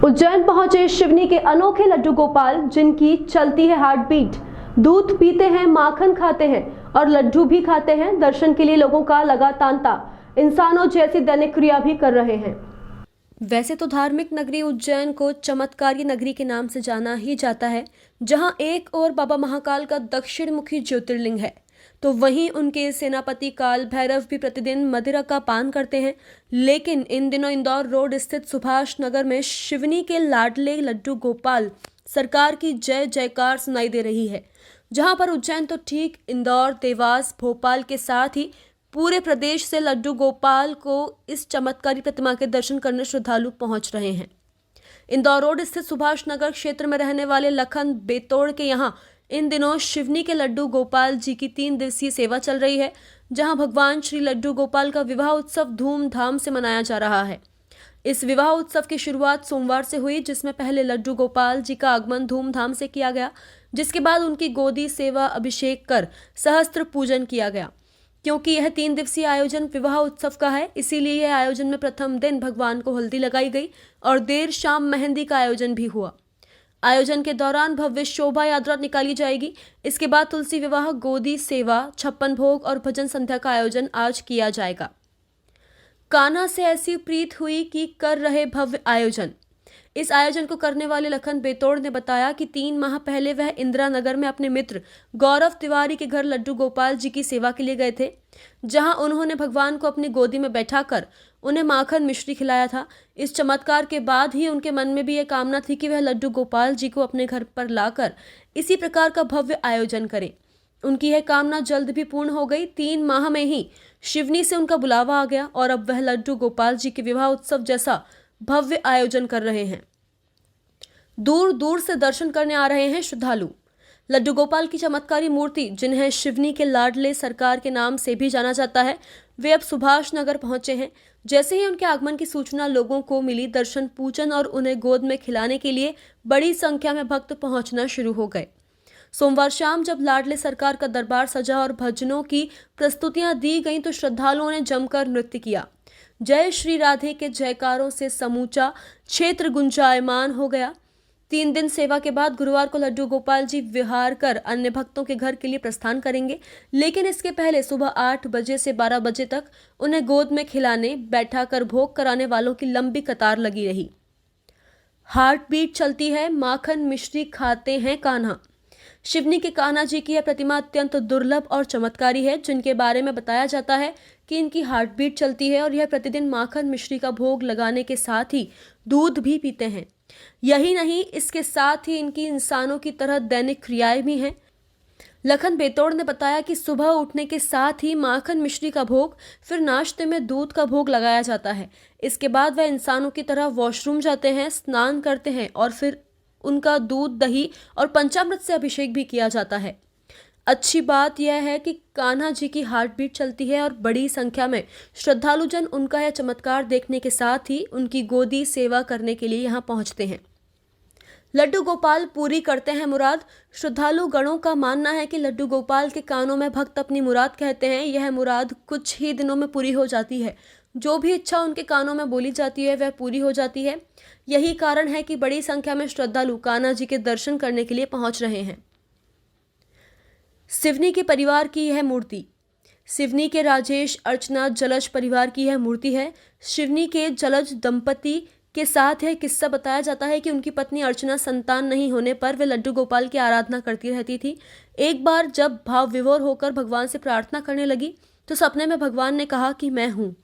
उज्जैन पहुंचे शिवनी के अनोखे लड्डू गोपाल, जिनकी चलती है हार्ट बीट। दूध पीते हैं, माखन खाते हैं और लड्डू भी खाते हैं। दर्शन के लिए लोगों का लगा तांता, इंसानों जैसी दैनिक क्रिया भी कर रहे हैं। वैसे तो धार्मिक नगरी उज्जैन को चमत्कारी नगरी के नाम से जाना ही जाता है, जहां एक और बाबा महाकाल का दक्षिण मुखी ज्योतिर्लिंग है, तो वहीं उनके सेनापति काल भैरव भी प्रतिदिन मदिरा का पान करते हैं। लेकिन इन दिनों इंदौर रोड स्थित सुभाष नगर में शिवनी के लाडले लड्डू गोपाल सरकार की जय जयकार सुनाई दे रही है, जहां पर उज्जैन तो ठीक, इंदौर, देवास, भोपाल के साथ ही पूरे प्रदेश से लड्डू गोपाल को इस चमत्कारी प्रतिमा के दर्शन करने श्रद्धालु पहुंच रहे हैं। इंदौर रोड स्थित सुभाष नगर क्षेत्र में रहने वाले लखन बेतोड़ के यहाँ इन दिनों शिवनी के लड्डू गोपाल जी की 3 दिवसीय सेवा चल रही है, जहां भगवान श्री लड्डू गोपाल का विवाह उत्सव धूमधाम से मनाया जा रहा है। इस विवाह उत्सव की शुरुआत सोमवार से हुई, जिसमें पहले लड्डू गोपाल जी का आगमन धूमधाम से किया गया, जिसके बाद उनकी गोदी सेवा अभिषेक कर सहस्त्र पूजन किया गया। क्योंकि यह 3 दिवसीय आयोजन विवाह उत्सव का है, इसीलिए यह आयोजन में प्रथम दिन भगवान को हल्दी लगाई गई और देर शाम मेहंदी का आयोजन भी हुआ। आयोजन के दौरान भव्य शोभा यात्रा निकाली जाएगी। इसके बाद तुलसी विवाह, गोदी सेवा, 56 भोग और भजन संध्या का आयोजन आज किया जाएगा। कान्हा से ऐसी प्रीत हुई कि कर रहे भव्य आयोजन। इस आयोजन को करने वाले लखन बेतोड़ ने बताया कि 3 माह पहले वह इंदिरा नगर में अपने मित्र गौरव तिवारी के घर लड्डू गोपाल जी की सेवा के लिए गए थे, जहां उन्होंने भगवान को अपनी गोदी में बैठाकर उन्हें माखन मिश्री खिलाया था। इस चमत्कार के बाद ही उनके मन में भी यह कामना थी कि वह लड्डू गोपाल जी को अपने घर पर लाकर इसी प्रकार का भव्य आयोजन करें। उनकी यह कामना जल्द भी पूर्ण हो गई। 3 माह में ही शिवनी से उनका बुलावा आ गया और अब वह लड्डू गोपाल जी के विवाह उत्सव जैसा भव्य आयोजन कर रहे हैं। दूर दूर से दर्शन करने आ रहे हैं श्रद्धालु। लड्डू गोपाल की चमत्कारी मूर्ति, जिन्हें शिवनी के लाडले सरकार के नाम से भी जाना जाता है, वे अब सुभाष नगर पहुंचे हैं। जैसे ही उनके आगमन की सूचना लोगों को मिली, दर्शन, पूजन और उन्हें गोद में खिलाने के लिए बड़ी संख्या में भक्त पहुंचना शुरू हो गए। सोमवार शाम जब लाडले सरकार का दरबार सजा और भजनों की प्रस्तुतियां दी गईं, तो श्रद्धालुओं ने जमकर नृत्य किया। जय श्री राधे के जयकारों से समूचा क्षेत्र गुंजायमान हो गया। 3 दिन सेवा के बाद गुरुवार को लड्डू गोपाल जी विहार कर अन्य भक्तों के घर के लिए प्रस्थान करेंगे, लेकिन इसके पहले सुबह 8 बजे से 12 बजे तक उन्हें गोद में खिलाने, बैठाकर भोग कराने वालों की लंबी कतार लगी रही। हार्ट बीट चलती है, माखन मिश्री खाते हैं कान्हा। शिवनी के कान्हा जी की यह प्रतिमा अत्यंत दुर्लभ और चमत्कारी है, जिनके बारे में बताया जाता है कि इनकी हार्ट बीट चलती है और यह प्रतिदिन माखन मिश्री का भोग लगाने के साथ ही दूध भी पीते हैं। यही नहीं, इसके साथ ही इनकी इंसानों की तरह दैनिक क्रियाएं भी हैं। लखन बेतोड़ ने बताया कि सुबह उठने के साथ ही माखन मिश्री का भोग, फिर नाश्ते में दूध का भोग लगाया जाता है। इसके बाद वह इंसानों की तरह वॉशरूम जाते हैं, स्नान करते हैं और फिर उनका दूध, दही और पंचामृत से अभिषेक भी किया जाता है। अच्छी बात यह है कि कान्हा जी की हार्ट बीट चलती है और बड़ी संख्या में श्रद्धालुजन उनका यह चमत्कार देखने के साथ ही उनकी गोदी सेवा करने के लिए यहाँ पहुँचते हैं। लड्डू गोपाल पूरी करते हैं मुराद। श्रद्धालु गणों का मानना है कि लड्डू गोपाल के कानों में भक्त अपनी मुराद कहते हैं। यह मुराद कुछ ही दिनों में पूरी हो जाती है। जो भी इच्छा उनके कानों में बोली जाती है वह पूरी हो जाती है। यही कारण है कि बड़ी संख्या में श्रद्धालु कान्हा जी के दर्शन करने के लिए पहुंच रहे हैं। सिवनी के परिवार की यह मूर्ति। सिवनी के राजेश अर्चना जलज परिवार की यह मूर्ति है। शिवनी के जलज दंपति के साथ यह किस्सा बताया जाता है कि उनकी पत्नी अर्चना संतान नहीं होने पर वे लड्डू गोपाल की आराधना करती रहती थी। एक बार जब भाव विभोर होकर भगवान से प्रार्थना करने लगी, तो सपने में भगवान ने कहा कि मैं हूँ।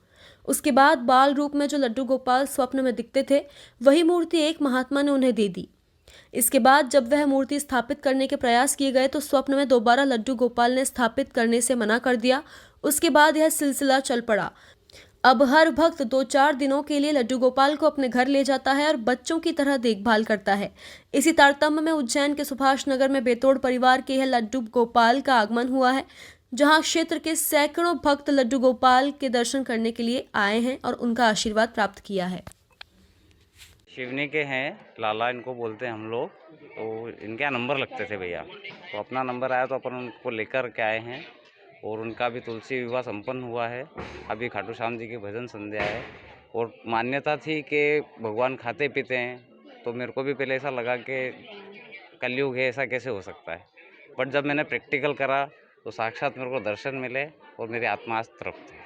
उसके बाद बाल रूप में जो लड्डू गोपाल स्वप्न में दिखते थे, वही मूर्ति एक महात्मा ने उन्हें दे दी। इसके बाद जब वह मूर्ति स्थापित करने के प्रयास किए गए, तो स्वप्न में दोबारा लड्डू गोपाल ने स्थापित करने से मना कर दिया। उसके बाद यह सिलसिला चल पड़ा। अब हर भक्त 2-4 दिनों के लिए लड्डू गोपाल को अपने घर ले जाता है और बच्चों की तरह देखभाल करता है। इसी तारतम्य में उज्जैन के सुभाष नगर में बेतोड़ परिवार के यह लड्डू गोपाल का आगमन हुआ है, जहां क्षेत्र के सैकड़ों भक्त लड्डू गोपाल के दर्शन करने के लिए आए हैं और उनका आशीर्वाद प्राप्त किया है। शिवनी के हैं, लाला इनको बोलते हैं हम लोग। तो इनके यहाँ नंबर लगते थे भैया, तो अपना नंबर आया तो अपन उनको लेकर के आए हैं और उनका भी तुलसी विवाह संपन्न हुआ है। अभी खाटू श्याम जी की भजन संध्या है और मान्यता थी कि भगवान खाते पीते हैं तो मेरे को भी पहले ऐसा लगा कि कलयुग है, ऐसा कैसे हो सकता है। बट जब मैंने प्रैक्टिकल करा तो साक्षात मेरे को दर्शन मिले और मेरी आत्मा आज तृप्त है।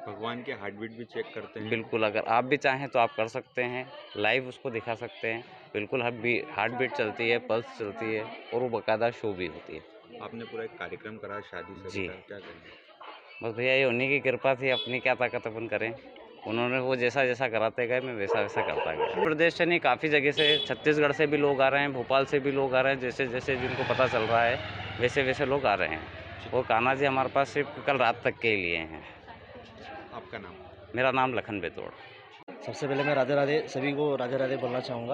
भगवान के हार्ट बीट भी चेक करते हैं? बिल्कुल, अगर आप भी चाहें तो आप कर सकते हैं, लाइव उसको दिखा सकते हैं। बिल्कुल हार्ट बीट चलती है, पल्स चलती है और वो बाकायदा शो भी होती है। आपने पूरा एक कार्यक्रम करा शादी से जी। क्या करें? बस भैया ये उन्हीं की कृपा थी, अपनी क्या ताकत अपन करें। उन्होंने वो जैसा जैसा कराते गए, मैं वैसा वैसा करता गया। प्रदेश से नहीं, काफ़ी जगह से, छत्तीसगढ़ से भी लोग आ रहे हैं, भोपाल से भी लोग आ रहे हैं। जैसे जैसे जिनको पता चल रहा है वैसे वैसे लोग आ रहे हैं। और कान्हा जी हमारे पास सिर्फ कल रात तक के लिए हैं। आपका नाम? मेरा नाम लखन बेतोड़। सबसे पहले मैं राधे राधे सभी को राधे राधे बोलना चाहूँगा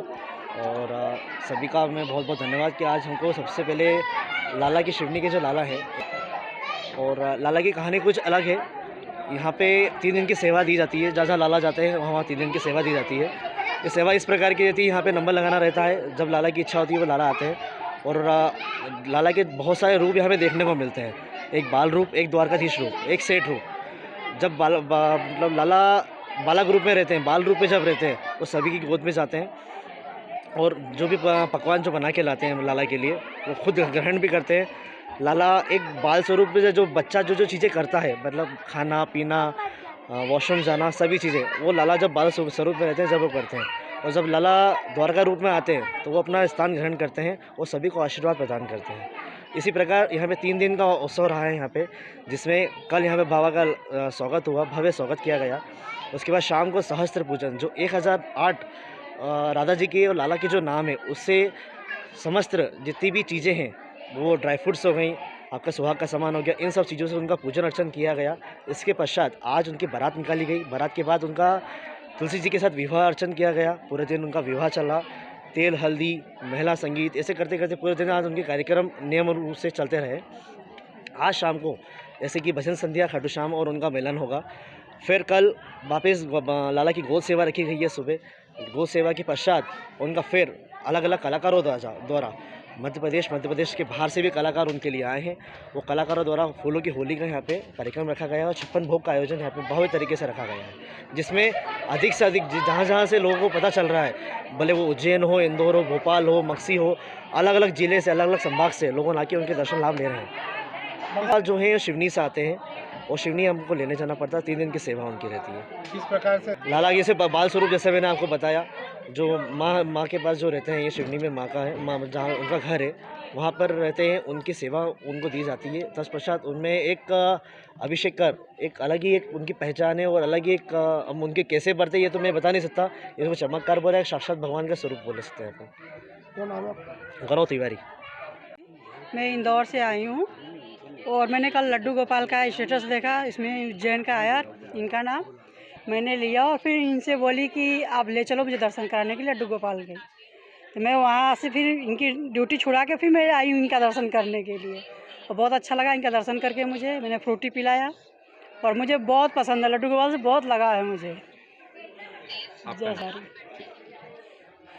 और सभी का मैं बहुत बहुत धन्यवाद कि आज हमको सबसे पहले लाला की शिवनी के जो लाला है और लाला की कहानी कुछ अलग है। यहाँ पे 3 दिन की सेवा दी जाती है, जहाँ लाला जाते हैं वहाँ 3 दिन की सेवा दी जाती है। ये सेवा इस प्रकार की रहती है, यहाँ पे नंबर लगाना रहता है। जब लाला की इच्छा होती है वो लाला आते हैं और लाला के बहुत सारे रूप यहाँ पे देखने को मिलते हैं। एक बाल रूप, एक द्वारकाधीश रूप, एक सेठ रूप। जब मतलब लाला बालक रूप में रहते हैं, बाल रूप में जब रहते हैं वो सभी की गोद में जाते हैं और जो भी पकवान जो बना के लाते हैं लाला के लिए वो खुद ग्रहण भी करते हैं। लाला एक बाल स्वरूप में जो बच्चा जो चीज़ें करता है, मतलब खाना पीना, वॉशरूम जाना, सभी चीज़ें वो लाला जब बाल स्वरूप में रहते हैं जब वो करते हैं। और जब लाला द्वारका रूप में आते हैं तो वो अपना स्थान ग्रहण करते हैं और सभी को आशीर्वाद प्रदान करते हैं। इसी प्रकार यहाँ पे 3 दिन का उत्सव रहा है यहाँ पे, जिसमें कल यहाँ पे बाबा का स्वागत हुआ, भव्य स्वागत किया गया। उसके बाद शाम को सहस्त्र पूजन, जो 1008 राधा जी के और लाला के जो नाम है उससे समस्त जितनी भी चीज़ें हैं, वो ड्राई फ्रूट्स हो गई, आपका सुहाग का सामान हो गया, इन सब चीज़ों से उनका पूजन अर्चन किया गया। इसके पश्चात आज उनकी बारात निकाली गई। बारात के बाद उनका तुलसी जी के साथ विवाह अर्चन किया गया। पूरे दिन उनका विवाह चला, तेल हल्दी, महिला संगीत, ऐसे करते करते पूरे दिन आज उनके कार्यक्रम नियम रूप से चलते रहे। आज शाम को जैसे कि भजन संध्या, खाटू श्याम और उनका मिलन होगा। फिर कल वापस लाला की गोद सेवा रखी गई है सुबह। गोद सेवा के पश्चात उनका फिर अलग अलग कलाकारों द्वारा मध्य प्रदेश के बाहर से भी कलाकार उनके लिए आए हैं। वो कलाकारों द्वारा फूलों की होली का यहाँ पे कार्यक्रम रखा गया है और 56 भोग का आयोजन यहाँ पे भव्य तरीके से रखा गया है, जिसमें अधिक से अधिक जहाँ से लोगों को पता चल रहा है, भले वो उज्जैन हो, इंदौर हो, भोपाल हो, मक्सी हो, अलग अलग ज़िले से, अलग अलग संभाग से लोगों आके उनके दर्शन लाभ ले रहे हैं। जो है शिवनी से आते हैं और शिवनी हमको लेने जाना पड़ता है। 3 दिन की सेवा उनकी रहती है। किस प्रकार से लाला जैसे बाल स्वरूप, जैसे मैंने आपको बताया, जो माँ के पास जो रहते हैं, ये शिवनी में माँ का है, माँ जहाँ उनका घर है वहाँ पर रहते हैं। उनकी सेवा उनको दी जाती है। तत्पश्चात उनमें एक अभिषेक कर, एक अलग ही एक उनकी पहचान है और अलग ही एक हम उनके कैसे बढ़ते ये तो मैं बता नहीं सकता। इसको चमत्कार बोला है, साक्षात भगवान का स्वरूप बोल सकते हैं अपन। क्या नाम है? गौरव तिवारी। मैं इंदौर से आई हूँ और मैंने कल लड्डू गोपाल का स्टेटस देखा, इसमें उज्जैन का आया इनका नाम, मैंने लिया और फिर इनसे बोली कि आप ले चलो मुझे दर्शन कराने के लिए लड्डू गोपाल के। तो मैं वहाँ से फिर इनकी ड्यूटी छुड़ा के फिर मैं आई हूँ इनका दर्शन करने के लिए और बहुत अच्छा लगा इनका दर्शन करके। मैंने फ्रूटी पिलाया और मुझे बहुत पसंद है, लड्डू गोपाल से बहुत लगा है मुझे। जय सारी।